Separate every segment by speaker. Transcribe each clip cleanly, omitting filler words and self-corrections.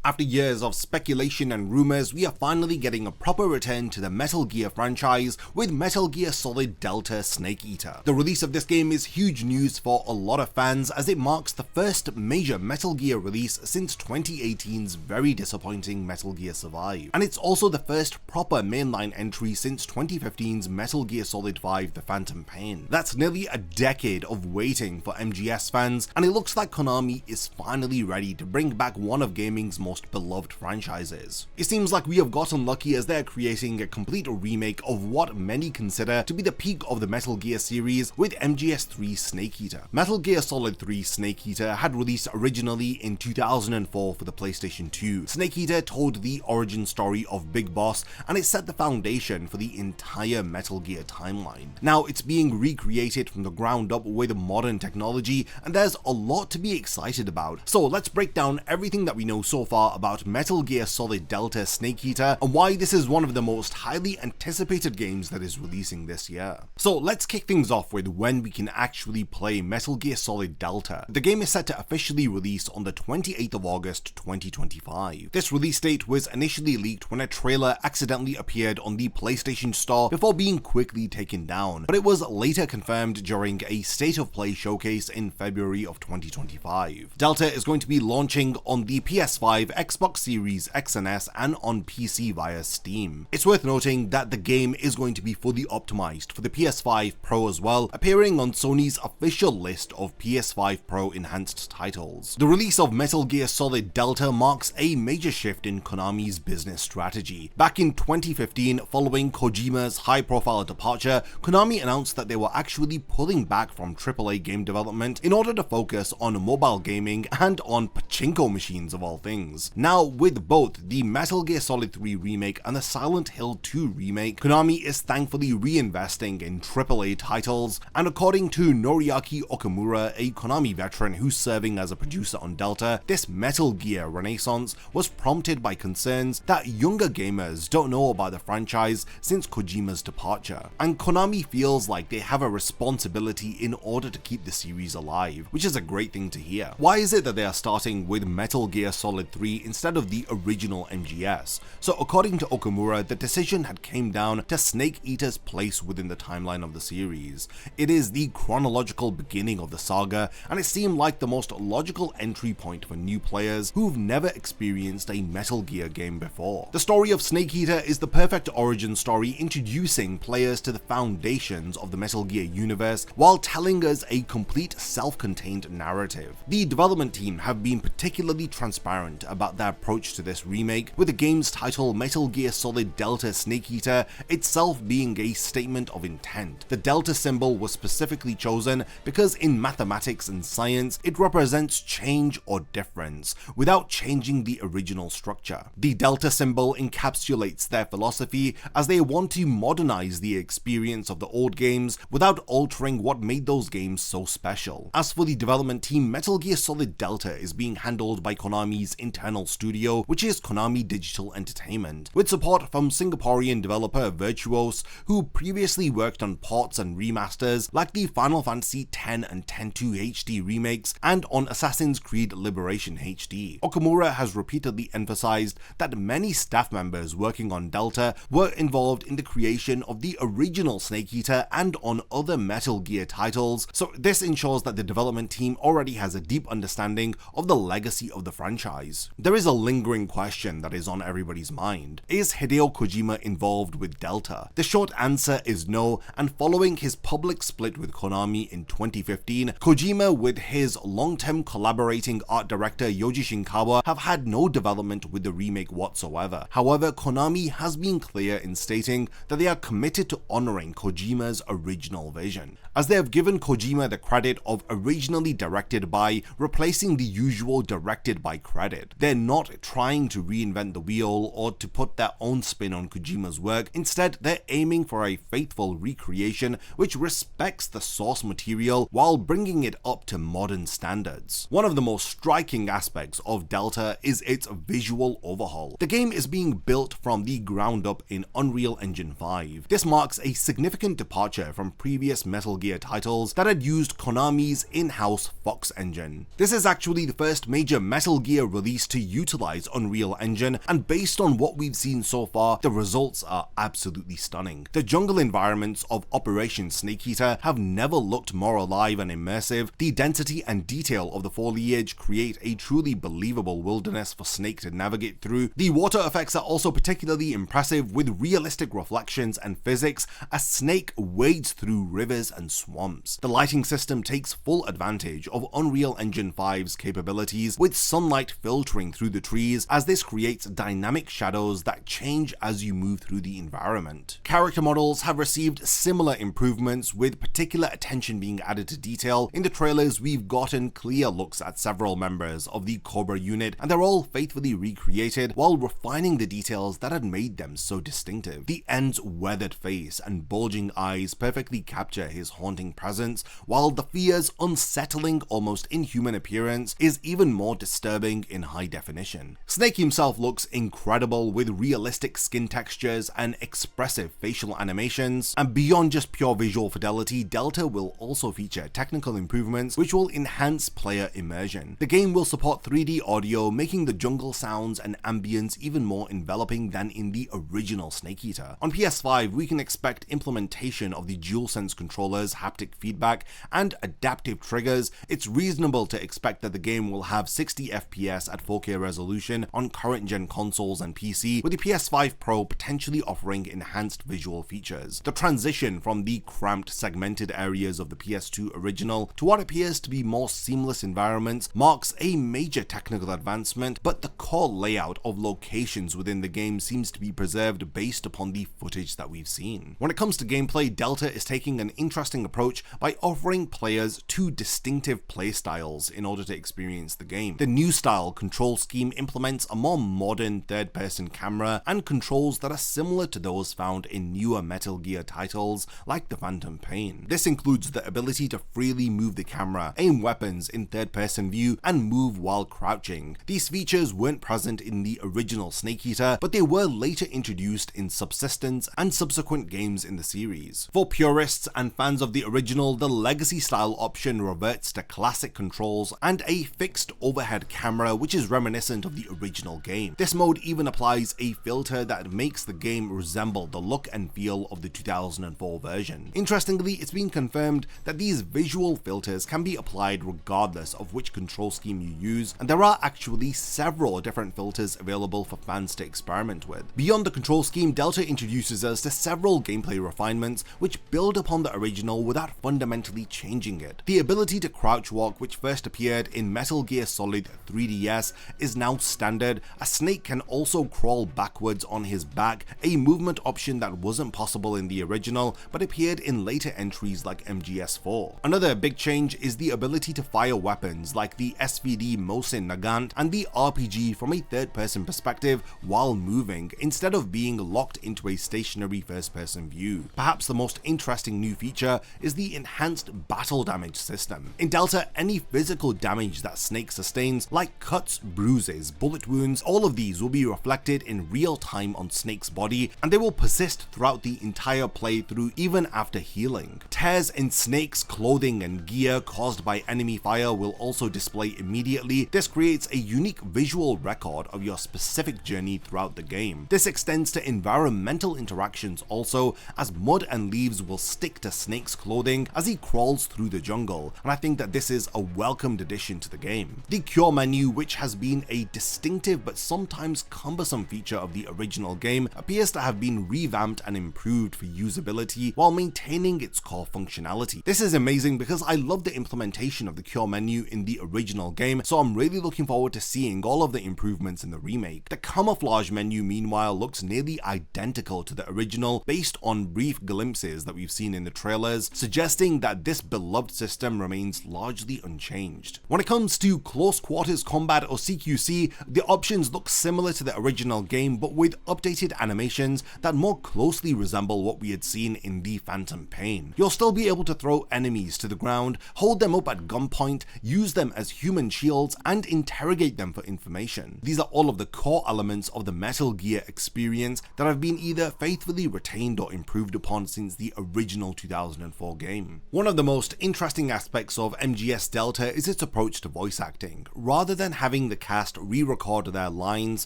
Speaker 1: After years of speculation and rumors, we are finally getting a proper return to the Metal Gear franchise with Metal Gear Solid Delta Snake Eater. The release of this game is huge news for a lot of fans as it marks the first major Metal Gear release since 2018's very disappointing Metal Gear Survive. And it's also the first proper mainline entry since 2015's Metal Gear Solid 5 The Phantom Pain. That's nearly a decade of waiting for MGS fans, and it looks like Konami is finally ready to bring back one of gaming's most beloved franchises. It seems like we have gotten lucky as they're creating a complete remake of what many consider to be the peak of the Metal Gear series with MGS3 Snake Eater. Metal Gear Solid 3 Snake Eater had released originally in 2004 for the PlayStation 2. Snake Eater told the origin story of Big Boss, and it set the foundation for the entire Metal Gear timeline. Now it's being recreated from the ground up with modern technology, and there's a lot to be excited about. So let's break down everything that we know so far about Metal Gear Solid Delta Snake Eater and why this is one of the most highly anticipated games that is releasing this year. So let's kick things off with when we can actually play Metal Gear Solid Delta. The game is set to officially release on the 28th of August 2025. This release date was initially leaked when a trailer accidentally appeared on the PlayStation Store before being quickly taken down, but it was later confirmed during a State of Play showcase in February of 2025. Delta is going to be launching on the PS5, Xbox Series X and S, and on PC via Steam. It's worth noting that the game is going to be fully optimized for the PS5 Pro as well, appearing on Sony's official list of PS5 Pro enhanced titles. The release of Metal Gear Solid Delta marks a major shift in Konami's business strategy. Back in 2015, following Kojima's high-profile departure, Konami announced that they were actually pulling back from AAA game development in order to focus on mobile gaming and on pachinko machines of all things. Now, with both the Metal Gear Solid 3 remake and the Silent Hill 2 remake, Konami is thankfully reinvesting in AAA titles, and according to Noriaki Okamura, a Konami veteran who's serving as a producer on Delta, this Metal Gear renaissance was prompted by concerns that younger gamers don't know about the franchise since Kojima's departure, and Konami feels like they have a responsibility in order to keep the series alive, which is a great thing to hear. Why is it that they are starting with Metal Gear Solid 3 instead of the original MGS? So according to Okamura, the decision had came down to Snake Eater's place within the timeline of the series. It is the chronological beginning of the saga, and it seemed like the most logical entry point for new players who've never experienced a Metal Gear game before. The story of Snake Eater is the perfect origin story, introducing players to the foundations of the Metal Gear universe while telling us a complete self-contained narrative. The development team have been particularly transparent about their approach to this remake, with the game's title Metal Gear Solid Delta Snake Eater itself being a statement of intent. The Delta symbol was specifically chosen because in mathematics and science, it represents change or difference without changing the original structure. The Delta symbol encapsulates their philosophy as they want to modernize the experience of the old games without altering what made those games so special. As for the development team, Metal Gear Solid Delta is being handled by Konami's internal studio, which is Konami Digital Entertainment, with support from Singaporean developer Virtuos, who previously worked on ports and remasters like the Final Fantasy X and X-2 HD remakes and on Assassin's Creed Liberation HD. Okamura has repeatedly emphasized that many staff members working on Delta were involved in the creation of the original Snake Eater and on other Metal Gear titles, so this ensures that the development team already has a deep understanding of the legacy of the franchise. There is a lingering question that is on everybody's mind. Is Hideo Kojima involved with Delta? The short answer is no, and following his public split with Konami in 2015, Kojima with his long-term collaborating art director Yoji Shinkawa have had no development with the remake whatsoever. However, Konami has been clear in stating that they are committed to honoring Kojima's original vision, as they have given Kojima the credit of originally directed by, replacing the usual directed by credit. They're not trying to reinvent the wheel or to put their own spin on Kojima's work. Instead, they're aiming for a faithful recreation which respects the source material while bringing it up to modern standards. One of the most striking aspects of Delta is its visual overhaul. The game is being built from the ground up in Unreal Engine 5. This marks a significant departure from previous Metal Gear titles that had used Konami's in-house Fox engine. This is actually the first major Metal Gear release to utilize Unreal Engine, and based on what we've seen so far, the results are absolutely stunning. The jungle environments of Operation Snake Eater have never looked more alive and immersive. The density and detail of the foliage create a truly believable wilderness for Snake to navigate through. The water effects are also particularly impressive, with realistic reflections and physics as Snake wades through rivers and swamps. The lighting system takes full advantage of Unreal Engine 5's capabilities, with sunlight filtering through the trees, as this creates dynamic shadows that change as you move through the environment. Character models have received similar improvements, with particular attention being added to detail. In the trailers, we've gotten clear looks at several members of the Cobra unit, and they're all faithfully recreated while refining the details that had made them so distinctive. The End's weathered face and bulging eyes perfectly capture his haunting presence, while the Fear's unsettling, almost inhuman appearance is even more disturbing in high definition. Snake himself looks incredible, with realistic skin textures and expressive facial animations, and beyond just pure visual fidelity, Delta will also feature technical improvements which will enhance player immersion. The game will support 3D audio, making the jungle sounds and ambience even more enveloping than in the original Snake Eater. On PS5, we can expect implementation of the DualSense controller's haptic feedback and adaptive triggers. It's reasonable to expect that the game will have 60 FPS at 4K resolution on current gen consoles and PC, with the PS5 Pro potentially offering enhanced visual features. The transition from the cramped, segmented areas of the PS2 original to what appears to be more seamless environments marks a major technical advancement, but the core layout of locations within the game seems to be preserved based upon the footage that we've seen. When it comes to gameplay, Delta is taking an interesting approach by offering players two distinctive playstyles in order to experience the game. The new style control scheme implements a more modern third-person camera and controls that are similar to those found in newer Metal Gear titles like the Phantom Pain. This includes the ability to freely move the camera, aim weapons in third-person view, and move while crouching. These features weren't present in the original Snake Eater, but they were later introduced in Subsistence and subsequent games in the series. For purists and fans of the original, the Legacy style option reverts to classic controls and a fixed overhead camera, which is reminiscent of the original game. This mode even applies a filter that makes the game resemble the look and feel of the 2004 version. Interestingly, it's been confirmed that these visual filters can be applied regardless of which control scheme you use, and there are actually several different filters available for fans to experiment with. Beyond the control scheme, Delta introduces us to several gameplay refinements which build upon the original without fundamentally changing it. The ability to crouch walk, which first appeared in Metal Gear Solid 3DS, is now standard. A Snake can also crawl backwards on his back, a movement option that wasn't possible in the original but appeared in later entries like MGS4. Another big change is the ability to fire weapons like the SVD Mosin Nagant and the RPG from a third-person perspective while moving, instead of being locked into a stationary first-person view. Perhaps the most interesting new feature is the enhanced battle damage system. In Delta, any physical damage that Snake sustains, like cuts, bruises, bullet wounds, all of these will be reflected in real time on Snake's body, and they will persist throughout the entire playthrough even after healing. Tears in Snake's clothing and gear caused by enemy fire will also display immediately. This creates a unique visual record of your specific journey throughout the game. This extends to environmental interactions also, as mud and leaves will stick to Snake's clothing as he crawls through the jungle, and I think that this is a welcomed addition to the game. The cure menu, which has been a distinctive but sometimes cumbersome feature of the original game, appears to have been revamped and improved for usability while maintaining its core functionality. This is amazing because I love the implementation of the cure menu in the original game, so I'm really looking forward to seeing all of the improvements in the remake. The camouflage menu, meanwhile, looks nearly identical to the original based on brief glimpses that we've seen in the trailers, suggesting that this beloved system remains largely unchanged. When it comes to close quarters combat or CQC, the options look similar to the original game but with updated animations that more closely resemble what we had seen in the Phantom Pain. You'll still be able to throw enemies to the ground, hold them up at gunpoint, use them as human shields, and interrogate them for information. These are all of the core elements of the Metal Gear experience that have been either faithfully retained or improved upon since the original 2004 game. One of the most interesting aspects of MGS Delta is its approach to voice acting. Rather than having the cast re-record their lines,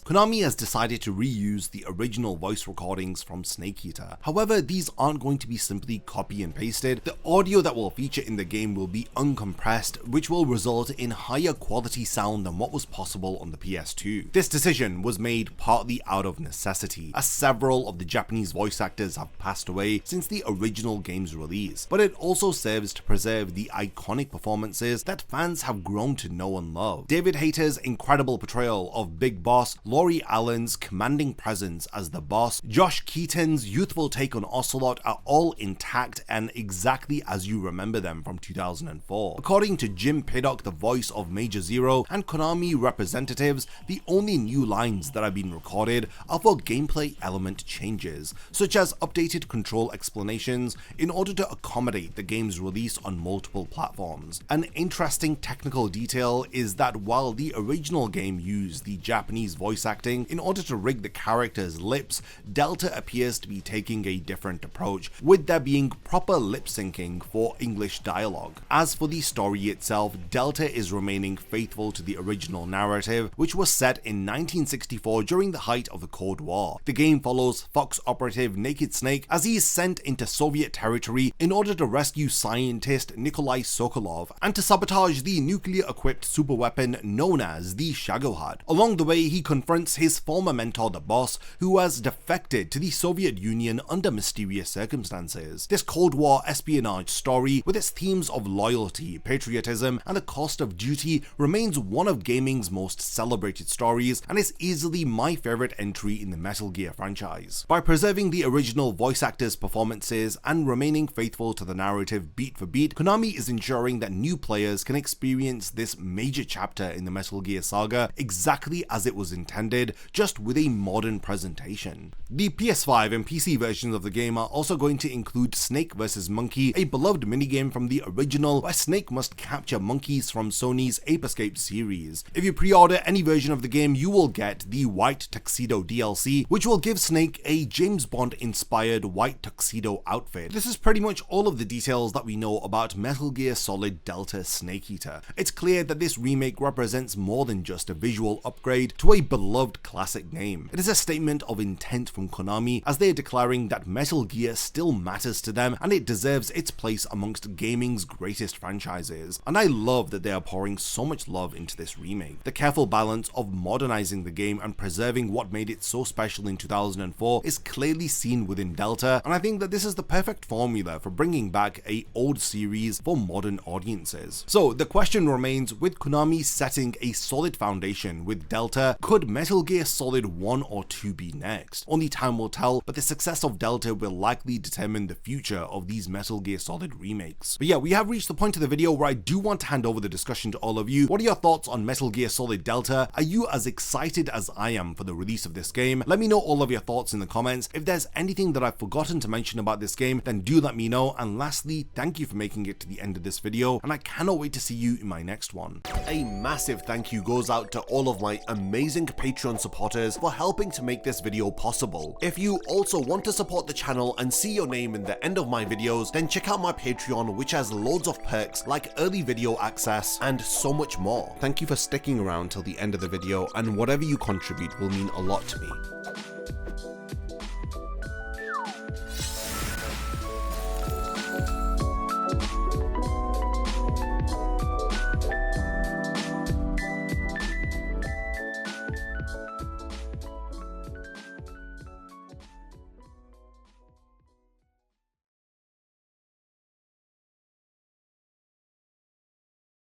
Speaker 1: Konami has decided to reuse the original voice recordings from Snake Eater. However, these aren't going to be simply copy and pasted. The audio that will feature in the game will be uncompressed, which will result in higher quality sound than what was possible on the PS2. This decision was made partly out of necessity, as several of the Japanese voice actors have passed away since the original game's release, but it also serves to preserve the iconic performances that fans have grown to know and love. David Hayter's incredible portrayal of Big Boss, Laurie Allen's commanding presence as the boss, Josh Keaton's youthful take on Ocelot are all intact and exactly as you remember them from 2004. According to Jim Piddock, the voice of Major Zero, and Konami representatives, the only new lines that have been recorded are for gameplay element changes, such as updated control explanations in order to accommodate the game's release on multiple platforms. An interesting technical detail is that while the original game used the Japanese voice acting in order to rig the characters' lips, Delta appears to be taking a different approach, with there being proper lip syncing for English dialogue. As for the story itself, Delta is remaining faithful to the original narrative, which was set in 1964 during the height of the Cold War. The game follows Fox operative Naked Snake as he is sent into Soviet territory in order to rescue scientist Nikolai Sokolov and to sabotage the nuclear-equipped superweapon known as the Shagohod. Along the way, he confronts his former mentor, the Boss, who has defected to the Soviet Union under mysterious circumstances. This Cold War espionage story, with its themes of loyalty, patriotism, and the cost of duty, remains one of gaming's most celebrated stories and is easily my favorite entry in the Metal Gear franchise. By preserving the original voice actors' performances and remaining faithful to the narrative beat for beat, Konami is ensuring that new players can experience this major chapter in the Metal Gear saga exactly as it was intended, just with a modern presentation. The PS5 and PC versions of the game are also going to include Snake vs. Monkey, a beloved minigame from the original where Snake must capture monkeys from Sony's Ape Escape series. If you pre-order any version of the game, you will get the White Tuxedo DLC, which will give Snake a James Bond inspired white tuxedo outfit. This is pretty much all of the details that we know about Metal Gear Solid Delta Snake Eater. It's clear that this remake represents more than just a visual upgrade to a beloved classic game. It is a statement of intent from Konami, as they are declaring that Metal Gear still matters to them and it deserves its place amongst gaming's greatest franchises. And I love that they are pouring so much love into this remake. The careful balance of modernizing the game and preserving what made it so special in 2004 is clearly seen within Delta, and I think that this is the perfect formula for bringing back a old series for modern audiences. So the question remains, with Konami setting a solid foundation with Delta, could Metal Gear Solid 1 or 2 be next? Only time will tell, but the success of Delta will likely determine the future of these Metal Gear Solid remakes. But yeah, we have reached the point of the video where I do want to hand over the discussion to all of you. What are your thoughts on Metal Gear Solid Delta? Are you as excited as I am for the release of this game? Let me know all of your thoughts in the comments. If there's anything that I've forgotten to mention about this game, then do let me know. And lastly, thank you for making it to the end of this video, and I cannot wait to see you in my next one. A massive thank you goes out to all of my amazing Patreon supporters for helping to make this video possible. If you also want to support the channel and see your name in the end of my videos, then check out my Patreon, which has loads of perks like early video access and so much more. Thank you for sticking around till the end of the video, and whatever you contribute will mean a lot to me.